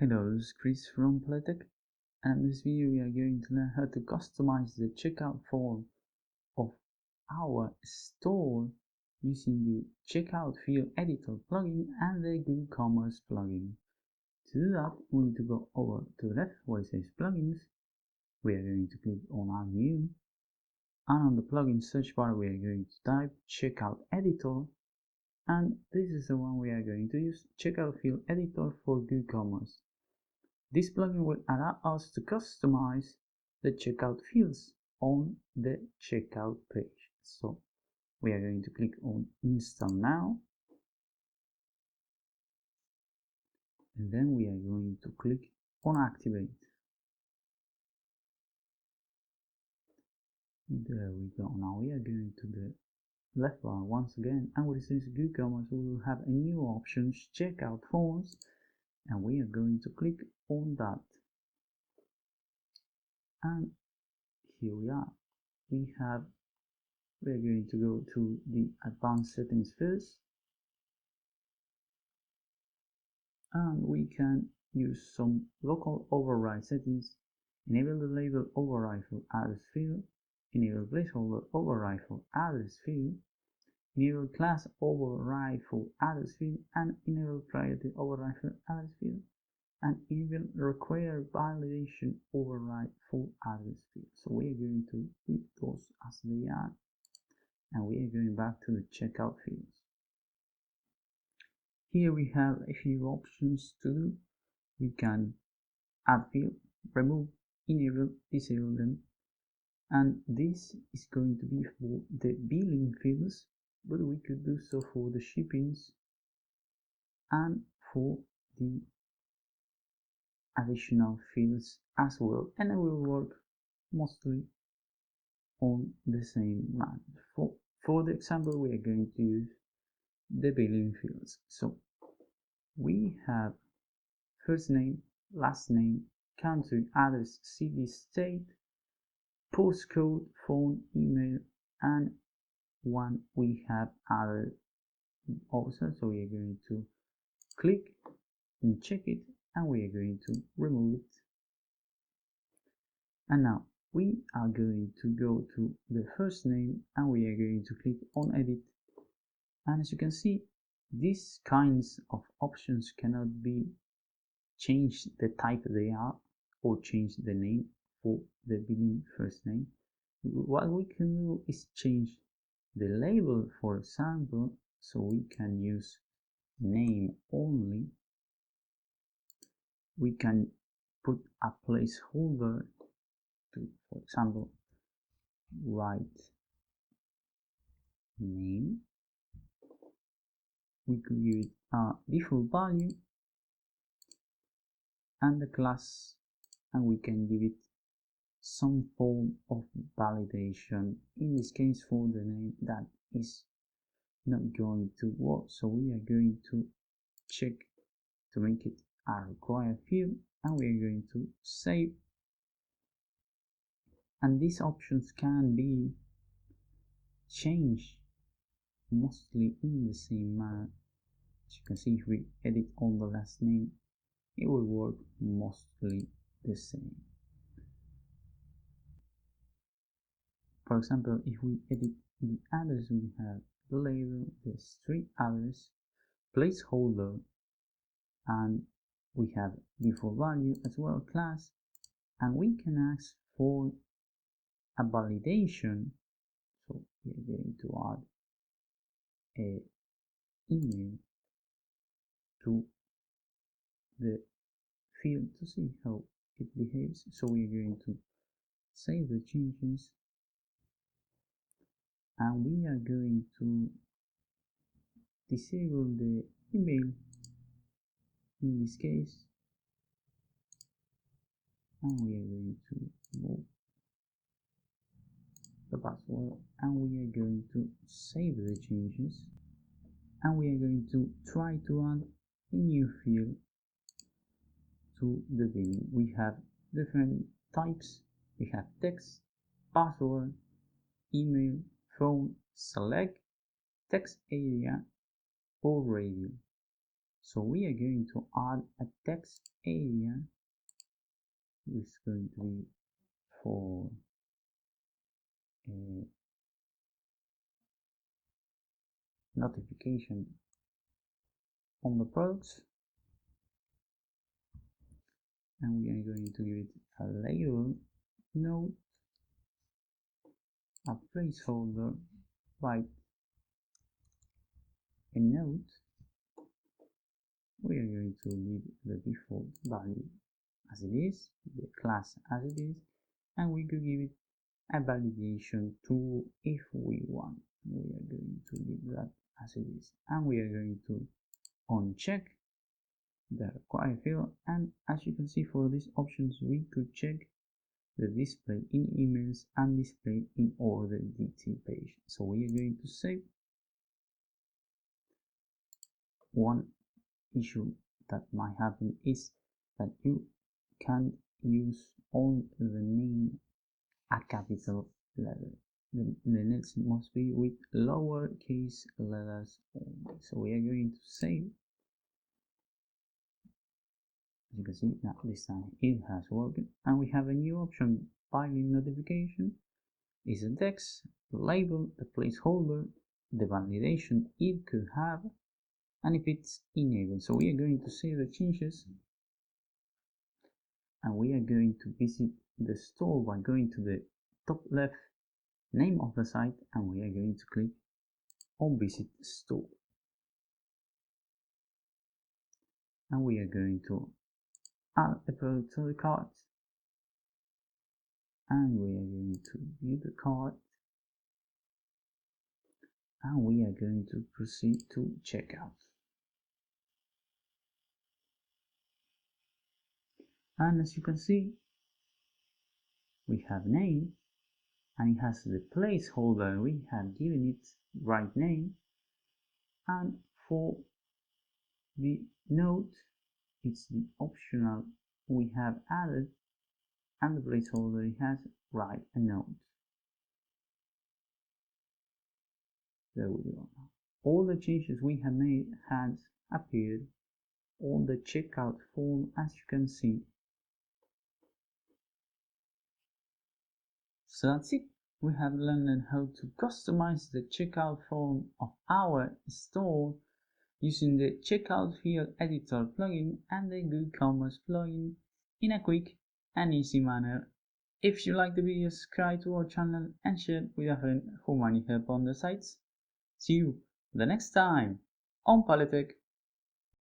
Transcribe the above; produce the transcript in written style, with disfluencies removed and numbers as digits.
Hello, this is Chris from Playtech, and in this video we are going to learn how to customize the checkout form of our store using the Checkout Field Editor plugin and the Woocommerce plugin. To do that, we need to go over to the left where it says Plugins. We are going to click on Add New, and on the plugin search bar we are going to type Checkout Editor, and this is the one we are going to use, Checkout Field Editor for Woocommerce. This plugin will allow us to customize the checkout fields on the checkout page. So we are going to click on Install Now, and then we are going to click on Activate. There we go. Now we are going to the left bar once again, and with this Woocommerce we will have a new option, Checkout Forms, and we are going to click on that. And here we are. We are going to go to the advanced settings first, and we can use some local override settings. Enable the label override for address field, enable placeholder override for address field, enable class override for address field, and enable priority override for address field, and enable require validation override for address field. So we are going to keep those as they are, and we are going back to the checkout fields. Here we have a few options to do. We can add field, remove, enable, disable them, and this is going to be for the billing fields, but we could do so for the shippings and for the additional fields as well, and it will work mostly on the same manner. For the example, we are going to use the billing fields. So we have first name, last name, country, address, city, state, postcode, phone, email, and one we have added also. So we are going to click and check it, and we are going to remove it. And now we are going to go to the first name, and we are going to click on edit. And as you can see, these kinds of options cannot be changed the type they are or change the name for the billing first name. What we can do is change the label, for example, so we can use name only. We can put a placeholder to, for example, write name. We could give it a default value and the class, and we can give it some form of validation, in this case for the name that is not going to work. So we are going to check to make it a required field, and we are going to save. And these options can be changed mostly in the same manner. As you can see, if we edit on the last name, it will work mostly the same. For example, if we edit the address, we have the label, the street address, placeholder, and we have default value as well, class, and we can ask for a validation. So we are going to add a email to the field to see how it behaves. So we are going to save the changes, and we are going to disable the email in this case, and we are going to remove the password, and we are going to save the changes, and we are going to try to add a new field to the billing. We have different types. We have text, password, email, phone, select, text area, or radio. So we are going to add a text area, which is going to be for a notification on the products, and we are going to give it a label, note, a placeholder, write a note. We are going to leave the default value as it is, the class as it is, and we could give it a validation tool if we want. We are going to leave that as it is, and we are going to uncheck the required field. And as you can see, for these options we could check the display in emails and display in order detail page. So we are going to save. One issue that might happen is that you can't use all the name a capital letter. The next must be with lowercase letters only. So we are going to save. As you can see, now this time it has worked, and we have a new option, filing notification. Is a text, label, the placeholder, the validation it could have, and if it's enabled. So we are going to save the changes, and we are going to visit the store by going to the top left name of the site, and we are going to click on visit store, and we are going to add a product to the cart, and we are going to view the cart, and we are going to proceed to checkout. And as you can see, we have name, and it has the placeholder, we have given it right name, and for the note it's the optional we have added, and the placeholder it has write a note. There we go. All the changes we have made has appeared on the checkout form, as you can see. So that's it. We have learned how to customize the checkout form of our store using the Checkout Field Editor plugin and the Woocommerce plugin in a quick and easy manner. If you like the video, subscribe to our channel and share with a friend who might need help on the sites. See you the next time on Polytech.